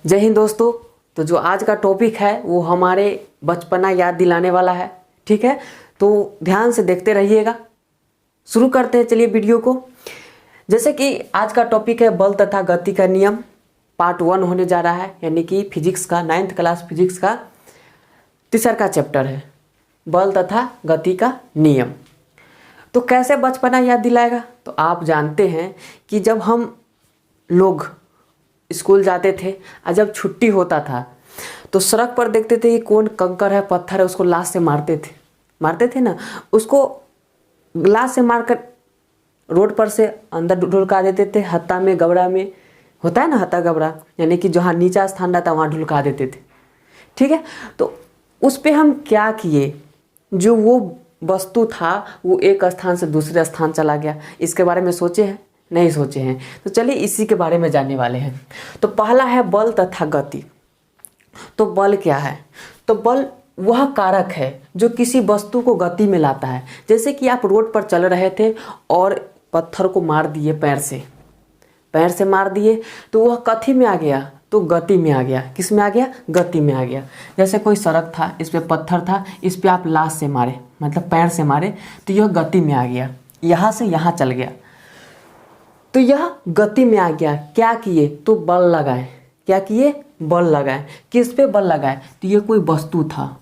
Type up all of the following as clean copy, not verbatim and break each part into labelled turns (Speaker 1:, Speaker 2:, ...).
Speaker 1: जय हिंद दोस्तों। तो जो आज का टॉपिक है वो हमारे बचपना याद दिलाने वाला है। ठीक है, तो ध्यान से देखते रहिएगा। शुरू करते हैं, चलिए वीडियो को। जैसे कि आज का टॉपिक है बल तथा गति का नियम, पार्ट 1 होने जा रहा है, यानी कि फिजिक्स का 9th क्लास फिजिक्स का तीसरा का चैप्टर है बल तथा गति का नियम। तो कैसे बचपना याद दिलाएगा? तो आप जानते हैं कि जब हम लोग स्कूल जाते थे और जब छुट्टी होता था तो सड़क पर देखते थे कि कौन कंकर है, पत्थर है, उसको लाश से मारते थे ना। उसको लाश से मारकर रोड पर से अंदर ढुलका देते थे। हत्ता में गबरा में होता है ना, हत्ता गबरा, यानी कि जहाँ नीचा स्थान रहता वहाँ ढुलका देते थे। ठीक है, तो उस पर हम क्या किए, जो वो वस्तु था वो एक स्थान से दूसरे स्थान चला गया। इसके बारे में सोचे हैं? नहीं सोचे हैं। तो चलिए इसी के बारे में जानने वाले हैं। तो पहला है बल तथा गति। तो बल क्या है? तो बल वह कारक है जो किसी वस्तु को गति में लाता है। जैसे कि आप रोड पर चल रहे थे और पत्थर को मार दिए, पैर से मार दिए, तो वह कथी में आ गया? तो गति में आ गया। किस में आ गया? गति में आ गया। जैसे कोई सड़क था, इस पे पत्थर था, इस पे आप लाश से मारे, मतलब पैर से मारे, तो यह गति में आ गया, यहाँ से यहाँ चल गया, तो यह गति में आ गया। क्या किए? तो बल लगाए। क्या किए? बल लगाए। किस पे बल लगाए? तो ये कोई वस्तु था,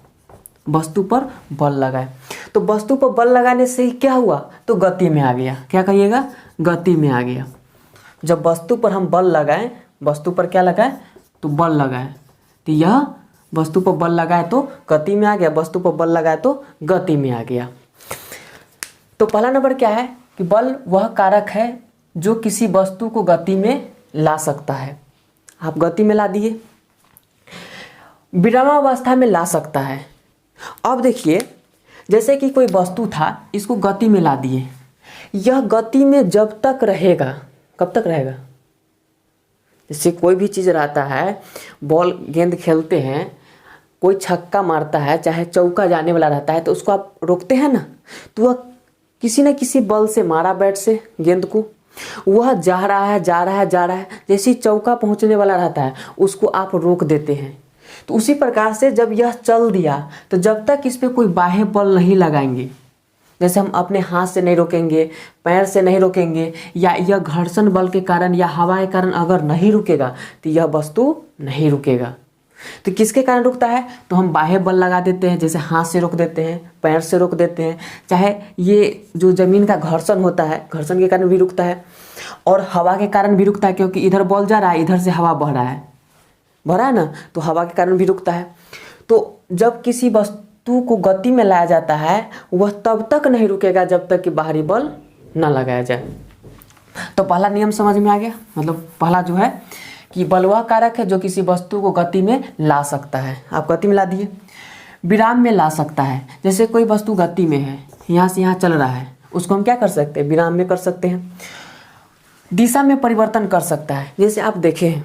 Speaker 1: वस्तु पर बल लगाए। तो वस्तु पर बल लगाने से क्या हुआ? तो गति में आ गया। क्या कहिएगा? गति में आ गया। जब वस्तु पर हम बल लगाए, वस्तु पर क्या लगाए? तो बल लगाए, तो यह वस्तु पर बल लगाए तो गति में आ गया, वस्तु पर बल लगाए तो गति में आ गया। तो पहला नंबर क्या है कि बल वह कारक है जो किसी वस्तु को गति में ला सकता है। आप गति में ला दिए, विरामावस्था में ला सकता है। अब देखिए, जैसे कि कोई वस्तु था, इसको गति में ला दिए, यह गति में जब तक रहेगा, कब तक रहेगा? जैसे कोई भी चीज़ रहता है, बॉल गेंद खेलते हैं, कोई छक्का मारता है, चाहे चौका जाने वाला रहता है, तो उसको आप रोकते हैं ना, तो वह किसी न किसी बल से मारा बैट से गेंद को, वह जा रहा है। जैसे ही चौका पहुंचने वाला रहता है उसको आप रोक देते हैं। तो उसी प्रकार से जब यह चल दिया, तो जब तक इस पर कोई बाह्य बल नहीं लगाएंगे, जैसे हम अपने हाथ से नहीं रोकेंगे, पैर से नहीं रोकेंगे, या यह घर्षण बल के कारण या हवा के कारण अगर नहीं रुकेगा तो यह वस्तु नहीं रुकेगा। तो किसके कारण रुकता है? तो हम बाह्य बल लगा देते हैं, जैसे हाथ से रोक देते हैं, पैर से रोक देते हैं, चाहे ये जो ज़मीन का घर्षण होता है, घर्षण के कारण भी रुकता है, और हवा के कारण भी रुकता है, क्योंकि इधर बॉल जा रहा है, इधर से हवा बह रहा है ना, तो हवा के कारण भी रुकता है। तो जब किसी वस्तु को गति में लाया जाता है, वह तब तक नहीं रुकेगा जब तक कि बाहरी बल न लगाया जाए। तो पहला नियम समझ में आ गया। मतलब पहला जो है कि बल वह कारक है जो किसी वस्तु को गति में ला सकता है। आप गति में ला दिए। विराम में ला सकता है। जैसे कोई वस्तु गति में है, यहाँ से यहाँ चल रहा है, उसको हम क्या कर सकते हैं? विराम में कर सकते हैं। दिशा में परिवर्तन कर सकता है। जैसे आप देखें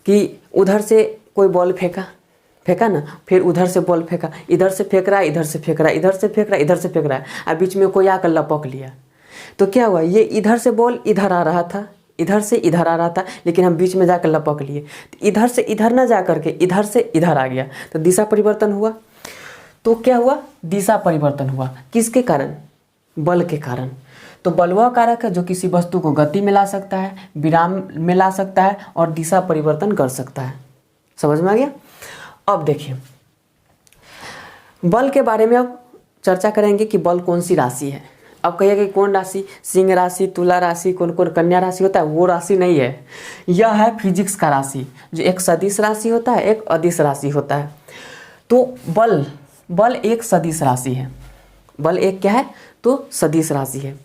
Speaker 1: कि उधर से कोई बॉल फेंका ना, फिर उधर से बॉल फेंका, इधर से फेंक रहा है, इधर से फेंक रहा है, इधर से फेंक रहा है, इधर से फेंक रहा है, और बीच में कोई आकर लपक लिया, तो क्या हुआ? ये इधर से बॉल इधर आ रहा था, इधर से इधर आ रहा था, लेकिन हम बीच में जाकर लपक लिए, तो इधर से इधर ना जा करके इधर से इधर आ गया, तो दिशा परिवर्तन हुआ। तो क्या हुआ? दिशा परिवर्तन हुआ। किसके कारण? बल के कारण। तो बल वह कारक है जो किसी वस्तु को गति में ला सकता है, विराम में ला सकता है और दिशा परिवर्तन कर सकता है। समझ में आ गया? अब देखिए, बल के बारे में अब चर्चा करेंगे कि बल कौन सी राशि है। अब कहिएगा कि कौन राशि? सिंह राशि, तुला राशि, कौन कौन कन्या राशि होता है, वो राशि नहीं है। यह है फिजिक्स का राशि, जो एक सदिश राशि होता है, एक अदिश राशि होता है। तो बल एक सदिश राशि है। बल एक क्या है? तो सदिश राशि है।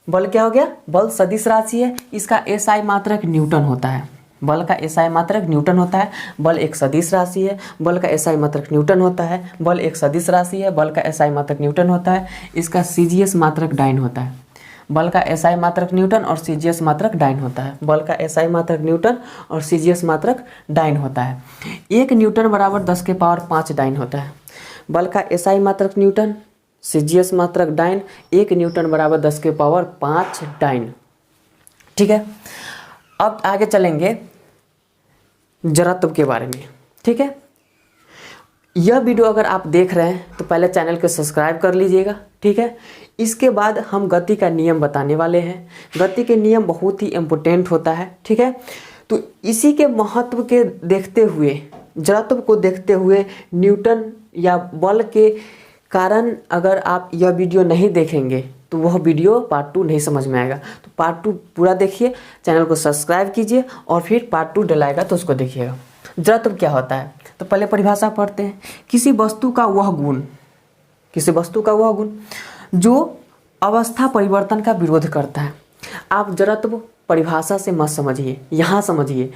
Speaker 1: बल क्या हो गया? बल सदिश राशि है। इसका एसआई मात्रक न्यूटन होता है। बल का एसआई मात्रक न्यूटन होता है। बल एक सदिश राशि है, बल का एसआई मात्रक न्यूटन होता है। बल एक सदिश राशि है, बल का एसआई मात्रक न्यूटन होता है। इसका सीजीएस मात्रक डाइन होता है। बल का एसआई मात्रक न्यूटन और सीजीएस मात्रक डाइन होता है। बल का एसआई मात्रक न्यूटन और सीजीएस मात्रक डाइन होता है। 1 न्यूटन बराबर 10 के पावर 5 डाइन होता है। बल का एसआई मात्रक न्यूटन, सीजीएस मात्रक डाइन, 1 न्यूटन बराबर 10 के पावर 5 डाइन। ठीक है, अब आगे चलेंगे जड़त्व के बारे में। ठीक है, यह वीडियो अगर आप देख रहे हैं तो पहले चैनल को सब्सक्राइब कर लीजिएगा। ठीक है, इसके बाद हम गति का नियम बताने वाले हैं। गति के नियम बहुत ही इम्पोर्टेंट होता है। ठीक है, तो इसी के महत्व के देखते हुए, जड़त्व को देखते हुए, न्यूटन या बल के कारण अगर आप यह वीडियो नहीं देखेंगे तो वह वीडियो पार्ट 2 नहीं समझ में आएगा। तो पार्ट 2 पूरा देखिए, चैनल को सब्सक्राइब कीजिए और फिर पार्ट 2 डलाएगा तो उसको देखिएगा। जड़त्व क्या होता है, तो पहले परिभाषा पढ़ते हैं। किसी वस्तु का वह गुण, किसी वस्तु का वह गुण जो अवस्था परिवर्तन का विरोध करता है। आप जड़त्व परिभाषा से मत समझिए, यहाँ समझिए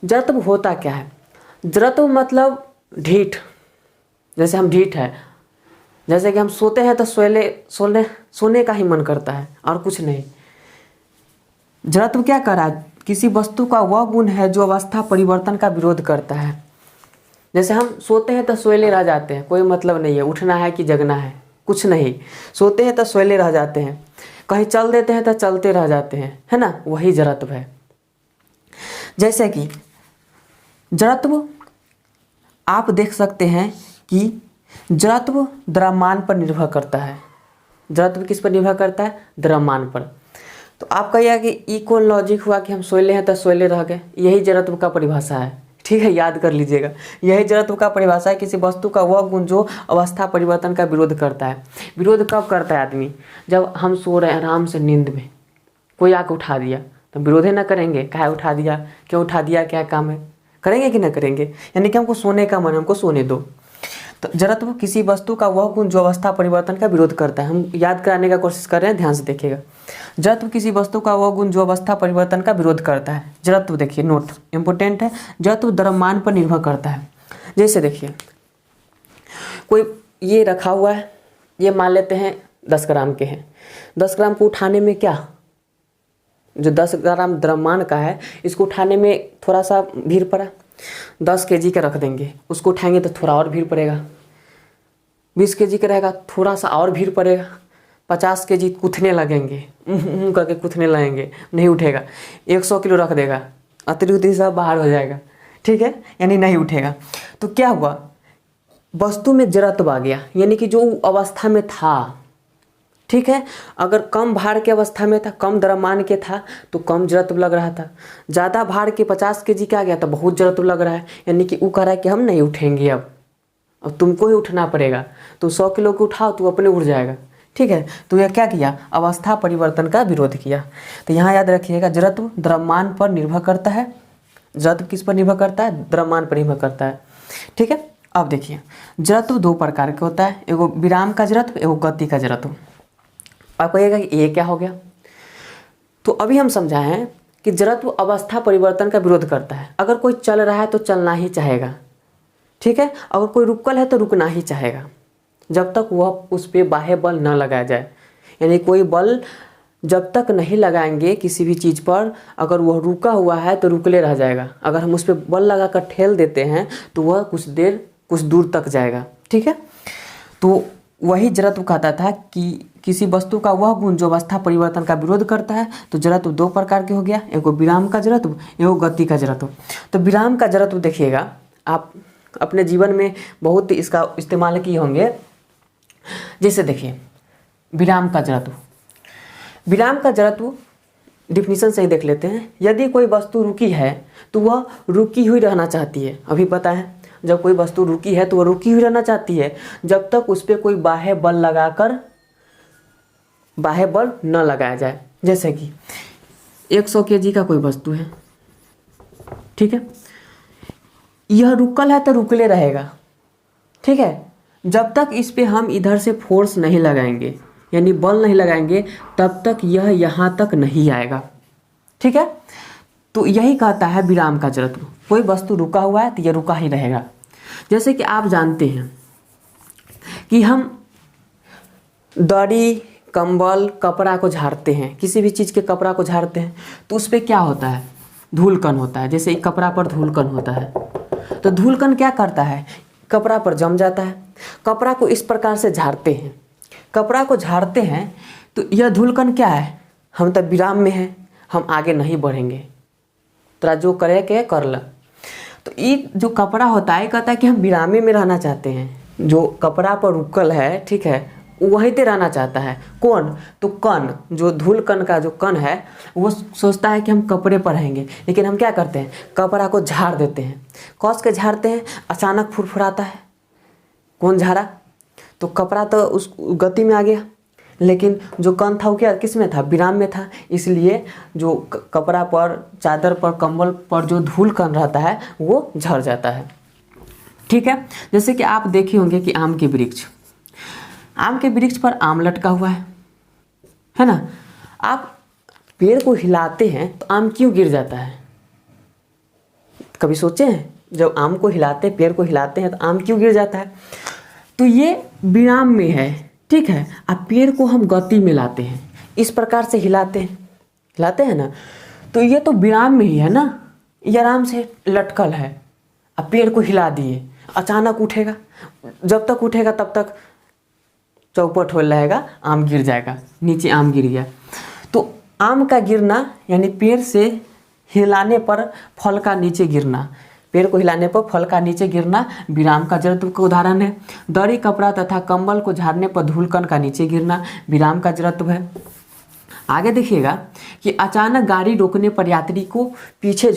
Speaker 1: जड़त्व होता क्या है। जड़त्व मतलब ढीठ, जैसे हम ढीठ है, जैसे कि हम सोते हैं तो सोने का ही मन करता है और कुछ नहीं। जड़त्व क्या कर रहा है, किसी वस्तु का वह गुण है जो अवस्था परिवर्तन का विरोध करता है। जैसे हम सोते हैं तो सोए रह जाते हैं, कोई मतलब नहीं है उठना है कि जगना है, कुछ नहीं। सोते हैं तो सोए रह जाते हैं, कहीं चल देते हैं तो चलते रह जाते हैं, है ना, वही जड़त्व है। जैसे कि जड़त्व आप देख सकते हैं कि जड़त्व द्रव्यमान पर निर्भर करता है। जड़त्व किस पर निर्भर करता है, द्रव्यमान पर। तो आप कहिए कि ई कौन लॉजिक हुआ कि हम सोए हैं तो सोए रह गए, यही जड़त्व का परिभाषा है। ठीक है, याद कर लीजिएगा, यही जड़त्व का परिभाषा है। किसी वस्तु का वह गुण जो अवस्था परिवर्तन का विरोध करता है। विरोध कब करता है आदमी, जब हम सो रहे हैं आराम से नींद में, कोई आके उठा दिया तो विरोध ना करेंगे, काहे उठा दिया, क्यों उठा दिया, क्या काम है, करेंगे कि ना करेंगे। यानी कि हमको सोने का मन, हमको सोने दो। तो जड़त्व किसी वस्तु का वह गुण जो अवस्था परिवर्तन का विरोध करता है। हम याद कराने का कोशिश कर रहे हैं, ध्यान से देखिएगा। जड़त्व किसी वस्तु का वह गुण जो अवस्था परिवर्तन का विरोध करता है। जड़त्व देखिए, नोट इंपोर्टेंट है, जड़त्व द्रव्यमान पर निर्भर करता है। जैसे देखिए कोई ये रखा हुआ है, ये मान लेते हैं 10 ग्राम के हैं। 10 ग्राम को उठाने में क्या, जो 10 ग्राम द्रव्यमान का है, इसको उठाने में थोड़ा सा भीड़ पड़ा। 10 केजी का रख देंगे, उसको उठाएंगे तो थोड़ा और भीड़ पड़ेगा। 20 केजी का रहेगा, थोड़ा सा और भीड़ पड़ेगा। 50 केजी कूथने लगेंगे, करके कूथने लगेंगे, नहीं उठेगा। 100 किलो रख देगा, अतिरिक्त सब बाहर हो जाएगा। ठीक है, यानी नहीं उठेगा। तो क्या हुआ, वस्तु में जड़त्व आ गया, यानी कि जो अवस्था में था। ठीक है, अगर कम भार के अवस्था में था, कम द्रव्यमान के था तो कम जड़त्व लग रहा था। ज़्यादा भार के 50 केजी का आ गया तो बहुत जड़त्व लग रहा है। यानी कि वो कह रहा है कि हम नहीं उठेंगे, अब तुमको ही उठना पड़ेगा। तो 100 किलो को उठाओ तो अपने उठ जाएगा। ठीक है, तो यह क्या किया, अवस्था परिवर्तन का विरोध किया। तो यहाँ याद रखिएगा, जड़त्व द्रव्यमान पर निर्भर करता है। जड़त्व किस पर निर्भर करता है, द्रव्यमान पर निर्भर करता है। ठीक है, अब देखिए जड़त्व 2 प्रकार का होता है, एगो विराम का जड़त्व, एगो गति का जड़त्व। आप कहिएगा कि ये क्या हो गया। तो अभी हम समझाए हैं कि जड़त्व अवस्था परिवर्तन का विरोध करता है। अगर कोई चल रहा है तो चलना ही चाहेगा। ठीक है, अगर कोई रुकल है तो रुकना ही चाहेगा, जब तक वह उस पर बाह्य बल न लगाया जाए। यानी कोई बल जब तक नहीं लगाएंगे किसी भी चीज़ पर, अगर वह रुका हुआ है तो रुकले रह जाएगा। अगर हम उस पर बल लगा कर ठेल देते हैं तो वह कुछ दूर तक जाएगा। ठीक है, तो वही जड़त्व कहता था कि किसी वस्तु का वह गुण जो अवस्था परिवर्तन का विरोध करता है। तो जड़त्व 2 प्रकार के हो गया, एगो विराम का जड़त्व, एगो गति का जड़त्व। तो विराम का जड़त्व देखिएगा, आप अपने जीवन में बहुत इसका इस्तेमाल किए होंगे। जैसे देखिए विराम का जड़त्व, विराम का जड़त्व डिफिनीशन से ही देख लेते हैं। यदि कोई वस्तु रुकी है तो वह रुकी हुई रहना चाहती है। अभी पता है, जब कोई वस्तु रुकी है तो वह रुकी हुई रहना चाहती है जब तक उस पर कोई बाह्य बल न लगाया जाए। जैसे कि 100 केजी का कोई वस्तु है, ठीक है, यह रुकल है तो रुकले रहेगा। ठीक है, जब तक इस पे हम इधर से फोर्स नहीं लगाएंगे, यानी बल नहीं लगाएंगे, तब तक यह यहाँ तक नहीं आएगा। ठीक है, तो यही कहता है विराम का जड़त्व। कोई वस्तु रुका हुआ है तो यह रुका ही रहेगा। जैसे कि आप जानते हैं कि हम दरी, कंबल, कपड़ा को झाड़ते हैं, किसी भी चीज़ के कपड़ा को झाड़ते हैं तो उस पर क्या होता है, धूलकण होता है। जैसे एक कपड़ा पर धूलकण होता है, तो धूलकण क्या करता है, कपड़ा पर जम जाता है। कपड़ा को इस प्रकार से झाड़ते हैं, कपड़ा को झाड़ते हैं तो यह धूलकण क्या है, हम तो विराम में हैं, हम आगे नहीं बढ़ेंगे, तेरा जो करे के कर ल। तो ये जो कपड़ा होता है कहता है कि हम विरामे में रहना चाहते हैं। जो कपड़ा पर रुकल है, ठीक है, वहीं पे रहना चाहता है। कौन? तो कण, जो धूल कण का जो कण है वो सोचता है कि हम कपड़े पर रहेंगे, लेकिन हम क्या करते हैं, कपड़ा को झाड़ देते हैं। कस के झाड़ते हैं, अचानक फुरफुराता है। कौन झाड़ा? तो कपड़ा तो उस गति में आ गया, लेकिन जो कण था वो क्या किस में था? विराम में था। इसलिए जो कपड़ा पर, चादर पर, कंबल पर जो धूल कण रहता है वो झड़ जाता है। ठीक है, जैसे कि आप देखे होंगे कि आम के वृक्ष, आम के वृक्ष पर आम लटका हुआ है ना। आप पेड़ को हिलाते हैं तो आम क्यों गिर जाता है? कभी सोचे हैं? जब आम को हिलाते, पेड़ को हिलाते हैं तो आम क्यों गिर जाता है? तो ये विराम में है, ठीक है। अब पेड़ को हम गति में लाते हैं, इस प्रकार से हिलाते हैं ना, तो ये तो विराम में ही है ना, ये आराम से लटकल है। अब पेड़ को हिला दिए, अचानक उठेगा, जब तक उठेगा तब तक चौपट हो रहेगा, आम गिर जाएगा, नीचे आम गिर गया। तो आम का गिरना यानी पेड़ से हिलाने पर फल का नीचे गिरना, पेड़ को हिलाने पर फल का नीचे गिरना विराम का जड़त्व का उदाहरण है। दरी, कपड़ा तथा कंबल को झाड़ने पर धूलकण का नीचे गिरना विराम का जड़त्व है। आगे देखिएगा कि अचानक गाड़ी रोकने पर यात्री को पीछे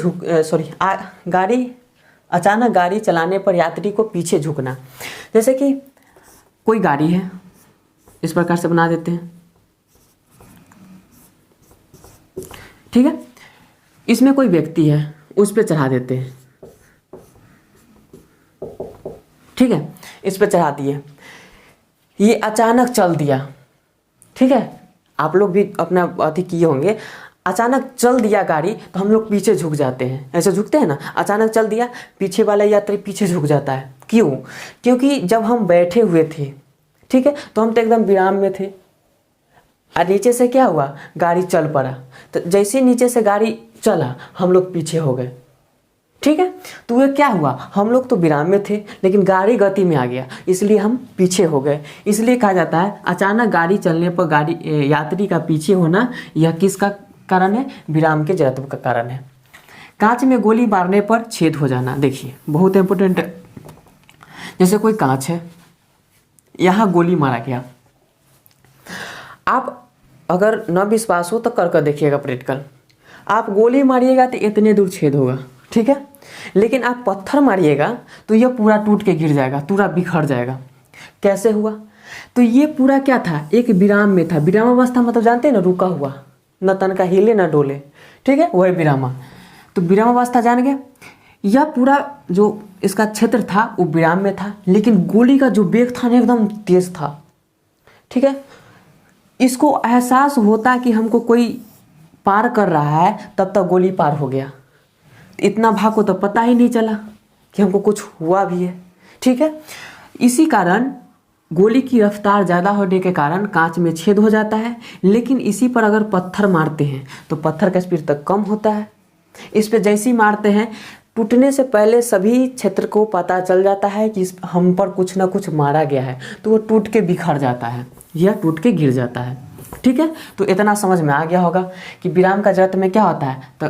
Speaker 1: अचानक गाड़ी चलाने पर यात्री को पीछे झुकना। जैसे कि कोई गाड़ी है, इस प्रकार से बना देते हैं, ठीक है। इसमें कोई व्यक्ति है, उस पर चढ़ा देते हैं, ठीक है, इस पर चढ़ा दिए, ये अचानक चल दिया, ठीक है। आप लोग भी अपना अति किए होंगे, अचानक चल दिया गाड़ी तो हम लोग पीछे झुक जाते हैं, ऐसे झुकते हैं ना। अचानक चल दिया, पीछे वाला यात्री पीछे झुक जाता है। क्यों? क्योंकि जब हम बैठे हुए थे, ठीक है, तो हम तो एकदम विराम में थे, और नीचे से क्या हुआ, गाड़ी चल पड़ा, तो जैसे नीचे से गाड़ी चला हम लोग पीछे हो गए, ठीक है। तो ये क्या हुआ, हम लोग तो विराम में थे लेकिन गाड़ी गति में आ गया, इसलिए हम पीछे हो गए। इसलिए कहा जाता है अचानक गाड़ी चलने पर गाड़ी यात्री का पीछे होना, यह किसका कारण है? विराम के जड़त्व का कारण है। कांच में गोली मारने पर छेद हो जाना, देखिए बहुत इंपॉर्टेंट है। जैसे कोई कांच है, यहाँ गोली मारा गया, आप अगर न विश्वास हो तो कर देखिएगा प्रैक्टिकल। आप गोली मारिएगा तो इतने दूर छेद होगा, ठीक है, लेकिन आप पत्थर मारिएगा तो यह पूरा टूट के गिर जाएगा, पूरा बिखर जाएगा। कैसे हुआ? तो ये पूरा क्या था, एक विराम में था। विराम अवस्था मतलब जानते हैं ना, रुका हुआ, न तन का हिले न डोले, ठीक है, वही विराम। तो विराम अवस्था जान गए। यह पूरा जो इसका क्षेत्र था वो विराम में था, लेकिन गोली का जो वेग था ना एकदम तेज था, ठीक है। इसको एहसास होता कि हमको कोई पार कर रहा है, तब तक गोली पार हो गया। इतना भाग को तो पता ही नहीं चला कि हमको कुछ हुआ भी है, ठीक है। इसी कारण गोली की रफ्तार ज़्यादा होने के कारण कांच में छेद हो जाता है, लेकिन इसी पर अगर पत्थर मारते हैं तो पत्थर का स्पीड तक कम होता है। इस पे जैसे ही मारते हैं, टूटने से पहले सभी क्षेत्र को पता चल जाता है कि हम पर कुछ ना कुछ मारा गया है, तो वो टूट के बिखर जाता है या टूट के गिर जाता है, ठीक है। तो इतना समझ में आ गया होगा कि विराम का जड़त्व में क्या होता है। तो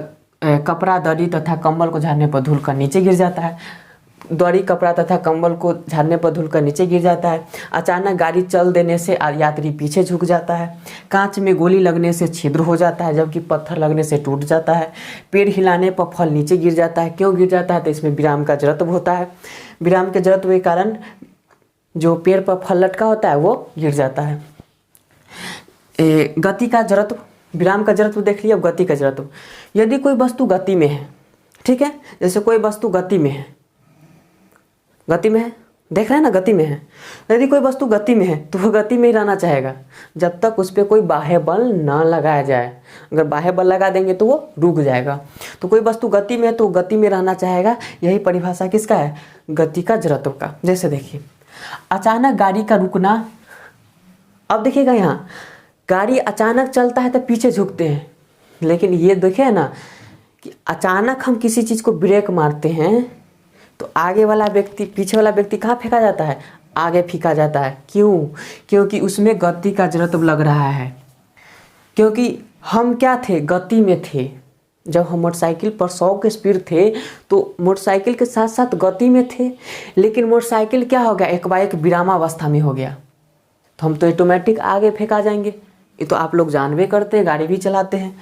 Speaker 1: कपड़ा, दरी तथा कंबल को झाड़ने पर धूल का नीचे गिर जाता है। दरी, कपड़ा तथा कंबल को झाड़ने पर धूल का नीचे गिर जाता है। अचानक गाड़ी चल देने से यात्री पीछे झुक जाता है। कांच में गोली लगने से छिद्र हो जाता है, जबकि पत्थर लगने से टूट जाता है। पेड़ हिलाने पर फल नीचे गिर जाता है। क्यों गिर जाता है? तो इसमें विराम का जड़त्व होता है। विराम के जड़त्व के कारण जो पेड़ पर फल लटका होता है वो गिर जाता है। गति का जड़त्व, विराम का जड़त्व देख लिया। अब गति का जड़त्व, यदि कोई वस्तु गति में है, ठीक है, जैसे कोई वस्तु गति में है, गति में है, देख रहे हैं ना, गति में है। यदि कोई वस्तु गति में है तो वह गति में ही रहना चाहेगा जब तक उस पर कोई बाह्य बल ना लगाया जाए। अगर बाह्य बल लगा देंगे तो वो रुक जाएगा। तो कोई वस्तु गति में है तो गति में रहना चाहेगा। यही परिभाषा किसका है? गति का जड़त्व का। जैसे देखिए, अचानक गाड़ी का रुकना। अब देखिएगा यहाँ, गाड़ी अचानक चलता है तो पीछे झुकते हैं, लेकिन ये देखिए ना कि अचानक हम किसी चीज़ को ब्रेक मारते हैं तो आगे वाला व्यक्ति, पीछे वाला व्यक्ति कहाँ फेंका जाता है? आगे फेंका जाता है। क्यों? क्योंकि उसमें गति का जड़त्व लग रहा है। क्योंकि हम क्या थे? गति में थे, जब हम मोटरसाइकिल पर 100 के स्पीड थे तो मोटरसाइकिल के साथ साथ गति में थे, लेकिन मोटरसाइकिल क्या हो गया, एक बार एक विरामावस्था में हो गया, तो हम तो ऑटोमेटिक आगे फेंका जाएंगे। ये तो आप लोग जानबे करते हैं, गाड़ी भी चलाते हैं।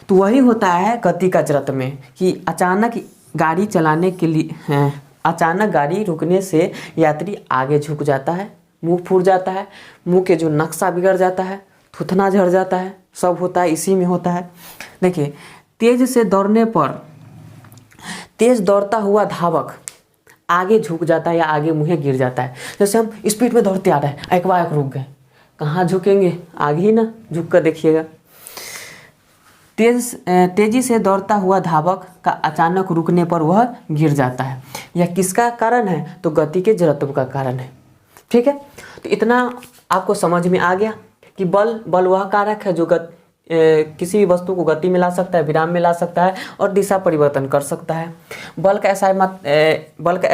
Speaker 1: तो वही होता है गति का जड़त्व में कि अचानक गाड़ी चलाने के लिए अचानक गाड़ी रुकने से यात्री आगे झुक जाता है, मुंह फूट जाता है, मुंह के जो नक्शा बिगड़ जाता है, थुथना झड़ जाता है, सब होता है इसी में होता है। देखिए, तेज से दौड़ने पर तेज दौड़ता हुआ धावक आगे झुक जाता है या आगे मुँहे गिर जाता है। जैसे हम स्पीड में दौड़ते आ रहे हैं, एक बार रुक गए, कहाँ झुकेंगे, आगे ही ना, झुक कर देखिएगा। तेजी से दौड़ता हुआ धावक का अचानक रुकने पर वह गिर जाता है। यह किसका कारण है, तो गति के जड़त्व का कारण है। ठीक है, तो इतना आपको समझ में आ गया कि बल वह कारक है जो किसी भी वस्तु को गति में ला सकता है, विराम में ला सकता है और दिशा परिवर्तन कर सकता है। बल का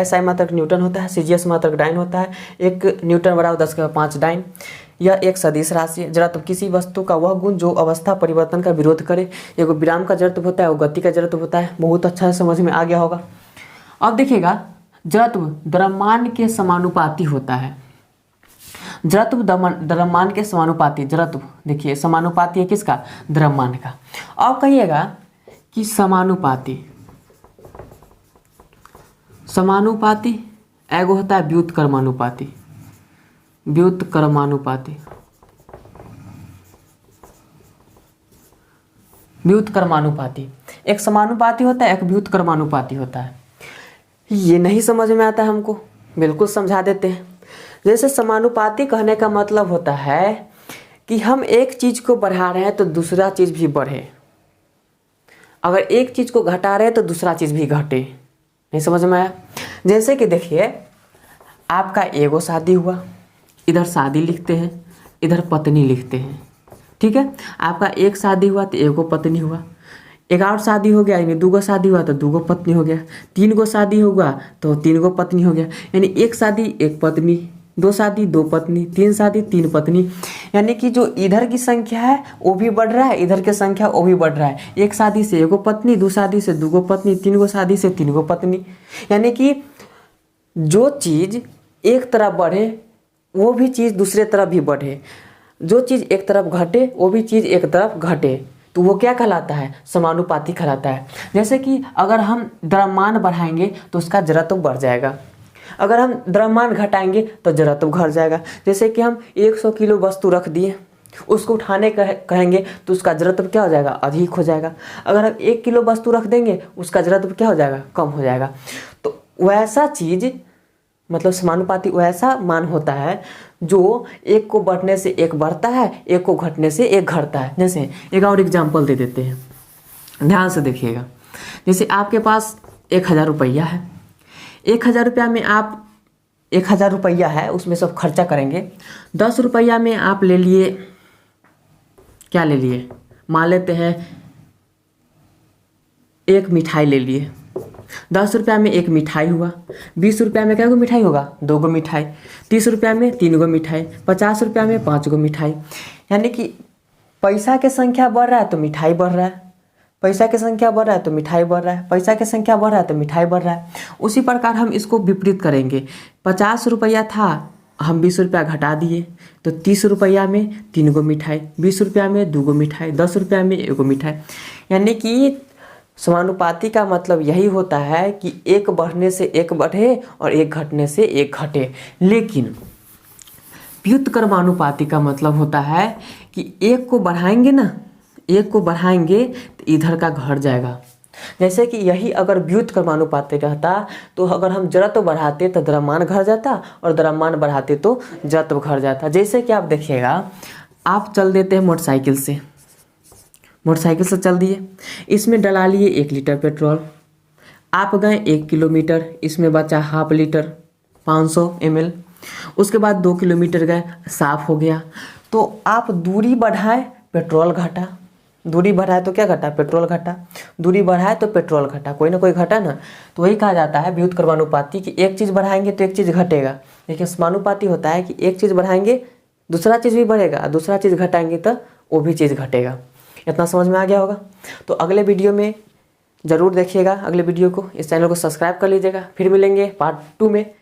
Speaker 1: SI मात्रक न्यूटन होता है, CGS मात्रक डाइन होता है। 1 न्यूटन बराबर 10⁵ डाइन। यह एक सदिश राशि है। जड़त्व किसी वस्तु का वह गुण जो अवस्था परिवर्तन का विरोध करे। एगो विराम का जड़त्व होता है, वो गति का जड़त्व होता है। बहुत अच्छा समझ में आ गया होगा। अब देखिएगा, जड़त्व द्रव्यमान के समानुपाती होता है। जड़त्व द्रव्यमान के समानुपाती, जड़त्व देखिए समानुपाती है किसका, द्रव्यमान का। अब कहिएगा कि समानुपाती एगो होता है व्युत्क्रमानुपाती। एक समानुपाती होता है, एक व्युत्क्रमानुपाती होता है। ये नहीं समझ में आता है हमको, बिल्कुल समझा देते हैं। जैसे समानुपाती कहने का मतलब होता है कि हम एक चीज को बढ़ा रहे हैं तो दूसरा चीज भी बढ़े, अगर एक चीज को घटा रहे हैं तो दूसरा चीज भी घटे। नहीं समझ में आया? जैसे कि देखिए, आपका एगो शादी हुआ, इधर शादी लिखते हैं, इधर पत्नी लिखते हैं। ठीक है, आपका एक शादी हुआ तो एगो पत्नी हुआ, एक और शादी हो गया, यानी 2 शादी हुआ तो 2 पत्नी हो गया, 3 शादी होगा तो 3 पत्नी हो गया। यानी एक शादी 1 पत्नी, 2 शादी 2 पत्नी, 3 शादी 3 पत्नी। यानी कि जो इधर की संख्या है वो भी बढ़ रहा है, इधर की संख्या वो भी बढ़ रहा है। एक शादी से 1 पत्नी, 2 शादी से 2 पत्नी, 3 शादी से 3 पत्नी। यानी कि जो चीज़ एक तरफ बढ़े वो भी चीज़ दूसरे तरफ भी बढ़े, जो चीज़ एक तरफ घटे वो भी चीज़ एक तरफ घटे, तो वो क्या कहलाता है, समानुपाती कहलाता है। जैसे कि अगर हम द्रव्यमान बढ़ाएंगे तो उसका जड़त्व बढ़ जाएगा, अगर हम द्रव्यमान घटाएंगे तो जड़त्व घट जाएगा। जैसे कि हम 100 किलो वस्तु रख दिए, उसको उठाने कहेंगे तो उसका जड़त्व क्या हो जाएगा, अधिक हो जाएगा। अगर हम 1 किलो वस्तु रख देंगे उसका जड़त्व क्या हो जाएगा, कम हो जाएगा। तो वैसा चीज़ मतलब समानुपाती वैसा मान होता है जो एक को बढ़ने से एक बढ़ता है, एक को घटने से एक घटता है। जैसे एक और एग्जाम्पल दे देते हैं, ध्यान से देखिएगा। जैसे आपके पास 1000 रुपया है, 1000 रुपया में आप 1000 रुपया है उसमें सब खर्चा करेंगे। 10 रुपया में आप ले लिए, क्या ले लिए, मान लेते हैं एक मिठाई ले लिए। 10 रुपया में 1 मिठाई हुआ, 20 रुपया में क्या गो मिठाई होगा, 2 गो मिठाई, 30 रुपया में 3 गो मिठाई, 50 रुपया में 5 गो मिठाई। यानी कि पैसा की संख्या बढ़ रहा है तो मिठाई बढ़ रहा है, पैसा की संख्या बढ़ रहा है तो मिठाई बढ़ रहा है, पैसा की संख्या बढ़ रहा है तो मिठाई बढ़ रहा है। उसी प्रकार हम इसको विपरीत करेंगे। 50 रुपया था, हम 20 रुपया घटा दिए तो 30 रुपया में 3 गो मिठाई, 20 रुपया में 2 गो मिठाई, 10 रुपया में 1 गो मिठाई। यानी कि समानुपाती का मतलब यही होता है कि एक बढ़ने से एक बढ़े और एक घटने से एक घटे। लेकिन व्युत्क्रमानुपाती का मतलब होता है कि एक को बढ़ाएंगे ना, एक को बढ़ाएंगे तो इधर का घट जाएगा। जैसे कि यही अगर व्युत्क्रमानुपाती रहता तो अगर हम जड़त्व बढ़ाते तो द्रव्यमान घट जाता और द्रव्यमान बढ़ाते तो जड़त्व घट जाता। जैसे कि आप देखिएगा, आप चल देते हैं मोटरसाइकिल से चल दिए, इसमें डला लिए 1 लीटर पेट्रोल, आप गए 1 किलोमीटर, इसमें बचा ½ लीटर 500 ml। उसके बाद 2 किलोमीटर गए, साफ हो गया। तो आप दूरी बढ़ाए पेट्रोल घटा, दूरी बढ़ाए तो क्या घटा, पेट्रोल घटा, दूरी बढ़ाए तो पेट्रोल घटा, कोई ना कोई घटा ना। तो वही कहा जाता है व्युत्क्रमानुपाती कि एक चीज़ बढ़ाएंगे तो एक चीज़ घटेगा। लेकिन समानुपाती होता है कि एक चीज़ बढ़ाएंगे दूसरा चीज़ भी बढ़ेगा, दूसरा चीज़ घटाएंगे तो वो भी चीज़ घटेगा। इतना समझ में आ गया होगा। तो अगले वीडियो में ज़रूर देखिएगा अगले वीडियो को, इस चैनल को सब्सक्राइब कर लीजिएगा। फिर मिलेंगे पार्ट 2 में।